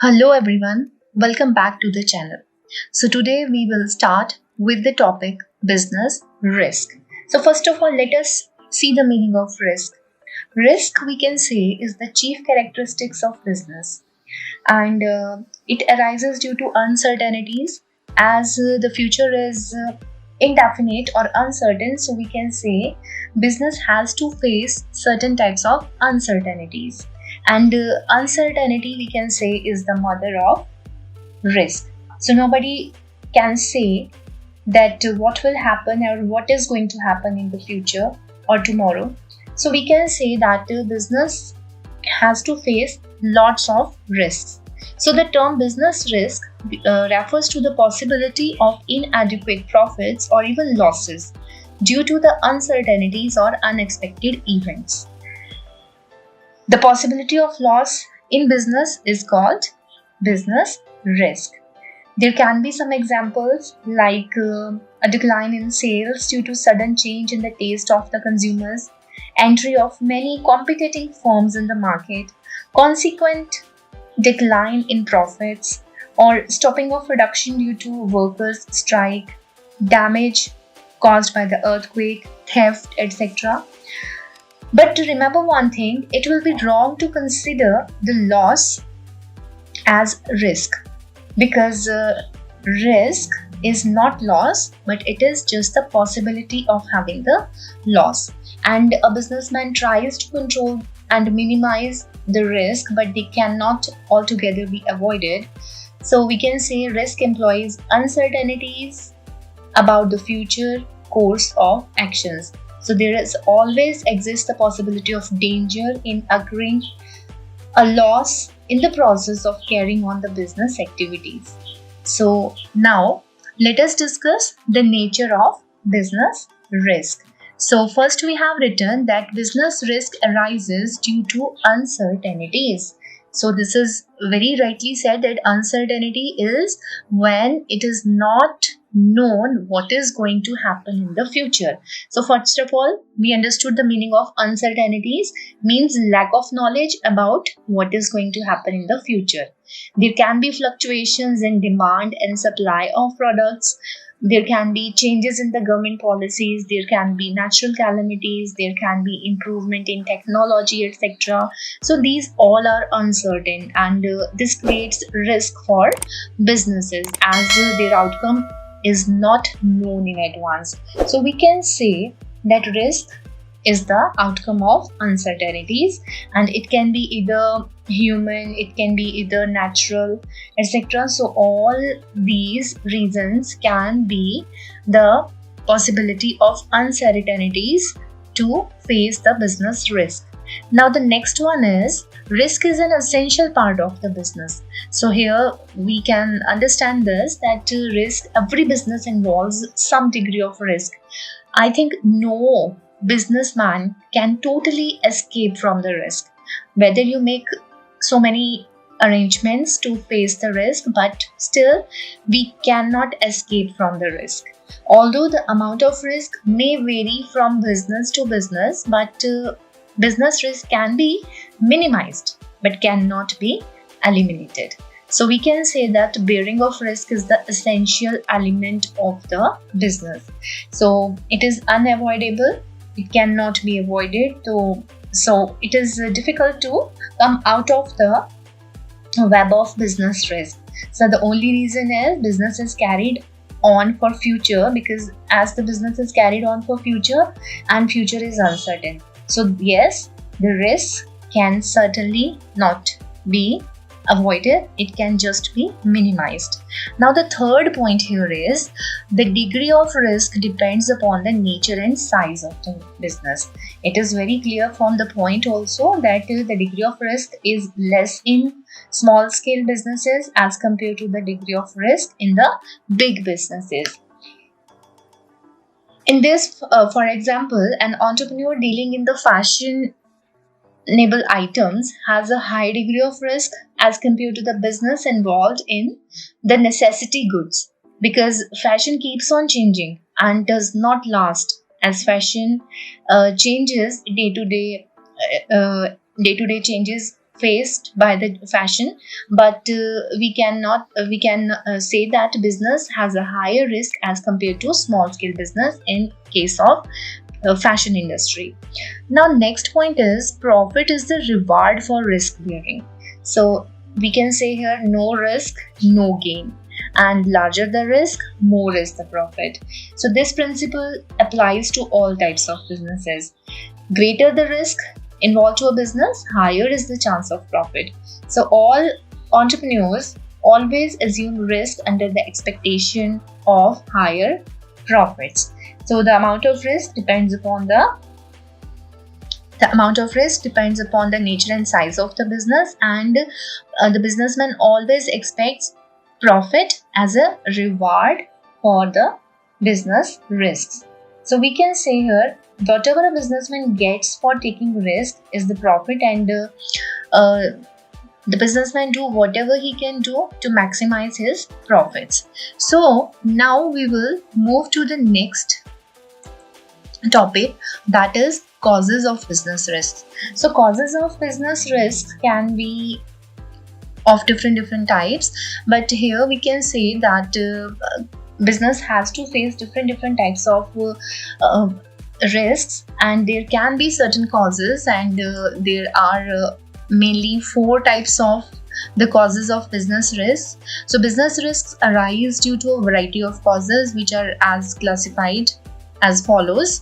Hello everyone, welcome back to the channel. So today we will start with the topic business risk. So first of all, let us see the meaning of risk. Risk, we can say, is the chief characteristics of business, and it arises due to uncertainties as the future is indefinite or uncertain. So we can say business has to face certain types of uncertainties, and uncertainty, we can say, is the mother of risk. So nobody can say that what will happen or what is going to happen in the future or tomorrow. So we can say that business has to face lots of risks. So the term business risk refers to the possibility of inadequate profits or even losses due to the uncertainties or unexpected events. The possibility of loss in business is called business risk. There can be some examples like a decline in sales due to sudden change in the taste of the consumers, entry of many competing firms in the market, consequent decline in profits, or stopping of production due to workers' strike, damage caused by the earthquake, theft, etc. But to remember one thing, it will be wrong to consider the loss as risk because risk is not loss, but it is just the possibility of having the loss. And a businessman tries to control and minimize the risk, but they cannot altogether be avoided. So we can say risk employs uncertainties about the future course of actions. So there is always exists the possibility of danger in occurring a loss in the process of carrying on the business activities. So now let us discuss the nature of business risk. So first we have written that business risk arises due to uncertainties. So this is very rightly said that uncertainty is when it is not known what is going to happen in the future. So first of all, we understood the meaning of uncertainties means lack of knowledge about what is going to happen in the future. There can be fluctuations in demand and supply of products. There can be changes in the government policies. There can be natural calamities. There can be improvement in technology, etc. So these all are uncertain, and this creates risk for businesses as their outcome is not known in advance. So we can say that risk is the outcome of uncertainties, and it can be either human, it can be either natural, etc. So all these reasons can be the possibility of uncertainties to face the business risk. Now the next one is risk is an essential part of the business. So here we can understand this that risk, every business involves some degree of risk. I think no businessman can totally escape from the risk. Whether you make so many arrangements to face the risk, but still we cannot escape from the risk. Although the amount of risk may vary from business to business, but business risk can be minimized but cannot be eliminated. So we can say that bearing of risk is the essential element of the business. So it is unavoidable, it cannot be avoided. So it is difficult to come out of the web of business risk. So the only reason is business is carried on for future, because as the business is carried on for future and future is uncertain. So yes, the risk can certainly not be avoided, it can just be minimized. Now the third point here is the degree of risk depends upon the nature and size of the business. It is very clear from the point also that the degree of risk is less in small scale businesses as compared to the degree of risk in the big businesses. In this, for example, an entrepreneur dealing in the fashionable items has a high degree of risk as compared to the business involved in the necessity goods, because fashion keeps on changing and does not last, as fashion changes day to day changes faced by the fashion, but we can say that business has a higher risk as compared to small scale business in case of fashion industry. Now next point is profit is the reward for risk bearing. So we can say here no risk, no gain, and larger the risk, more is the profit. So this principle applies to all types of businesses. Greater the risk involved to a business, higher is the chance of profit. So all entrepreneurs always assume risk under the expectation of higher profits. So the amount of risk depends upon the nature and size of the business, and the businessman always expects profit as a reward for the business risks. So we can say here whatever a businessman gets for taking risk is the profit, and the businessman do whatever he can do to maximize his profits. So now we will move to the next topic, that is causes of business risks. So causes of business risks can be of different types, but here we can say that business has to face different types of risks, and there can be certain causes, and there are mainly four types of the causes of business risks. So business risks arise due to a variety of causes, which are as classified as follows.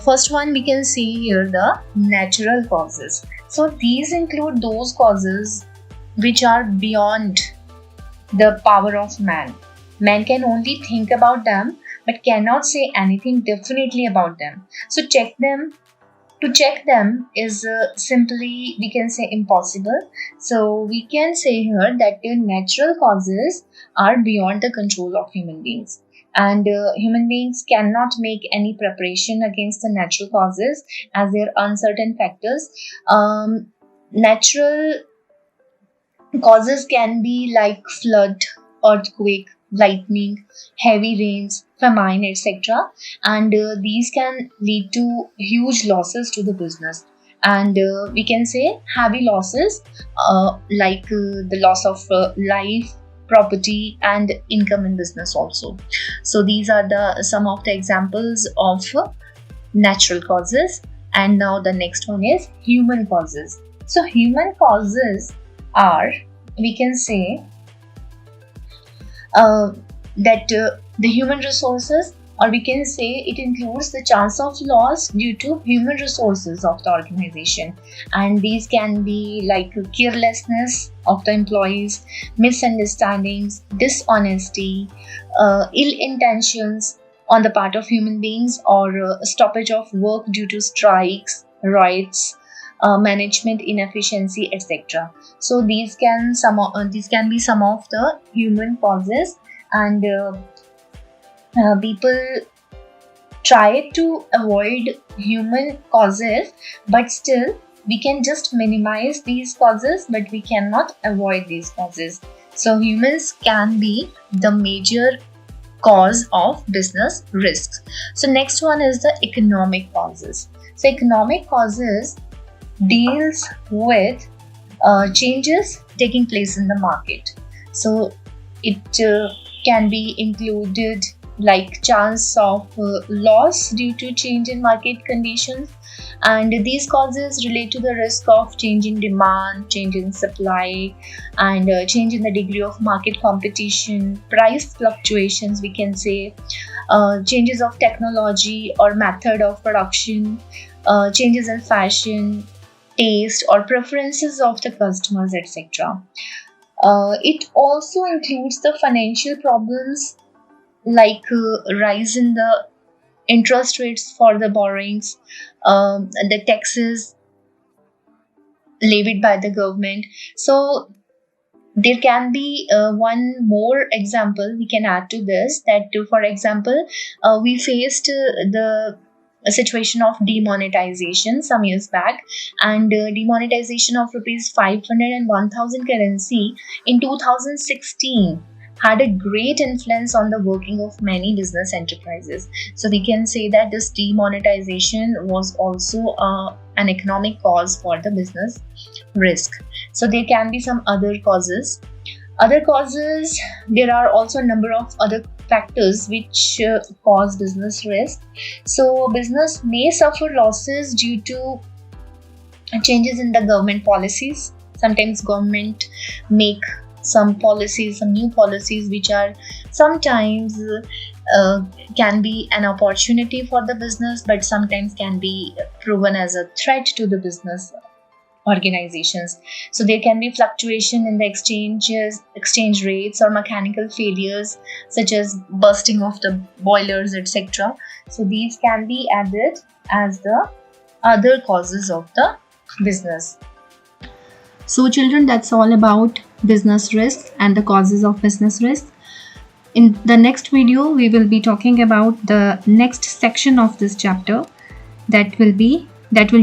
First one, we can see here the natural causes. So these include those causes which are beyond the power of man. Man can only think about them but cannot say anything definitely about them. So to check them is simply, we can say, impossible. So we can say here that the natural causes are beyond the control of human beings, and human beings cannot make any preparation against the natural causes as they are uncertain factors. Natural causes can be like flood, earthquake, lightning, heavy rains, famine, etc. And these can lead to huge losses to the business. And we can say heavy losses, the loss of life, property, and income in business also. So these are the some of the examples of natural causes. And now the next one is human causes. So human causes are, we can say, that the human resources, or we can say it includes the chance of loss due to human resources of the organization, and these can be like carelessness of the employees, misunderstandings, dishonesty, ill intentions on the part of human beings, or stoppage of work due to strikes, riots, management inefficiency, etc. So these can be some of the human causes, and people try to avoid human causes, but still we can just minimize these causes, but we cannot avoid these causes. So humans can be the major cause of business risks. So next one is the economic causes. So economic causes deals with changes taking place in the market. So it can be included like chance of loss due to change in market conditions, and these causes relate to the risk of change in demand, change in supply, and change in the degree of market competition, price fluctuations, we can say, changes of technology or method of production, changes in fashion, taste, or preferences of the customers, etc. It also includes the financial problems like rise in the interest rates for the borrowings, the taxes levied by the government. So there can be one more example we can add to this, that for example, we faced the a situation of demonetization some years back, and demonetization of rupees 500 and 1000 currency in 2016 had a great influence on the working of many business enterprises. So we can say that this demonetization was also an economic cause for the business risk. So there can be some other causes. Other causes, there are also a number of other factors which cause business risk. So business may suffer losses due to changes in the government policies. Sometimes government make some policies, some new policies, which are sometimes can be an opportunity for the business, but sometimes can be proven as a threat to the business organizations. So there can be fluctuation in the exchange rates, or mechanical failures such as bursting of the boilers, etc. So these can be added as the other causes of the business. So children, that's all about business risk and the causes of business risk. In the next video, we will be talking about the next section of this chapter that will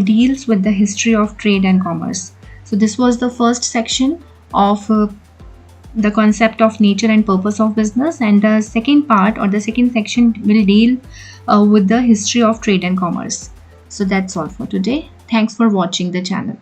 deals with the history of trade and commerce. So this was the first section of the concept of nature and purpose of business, and the second part or the second section will deal with the history of trade and commerce. So that's all for today. Thanks for watching the channel.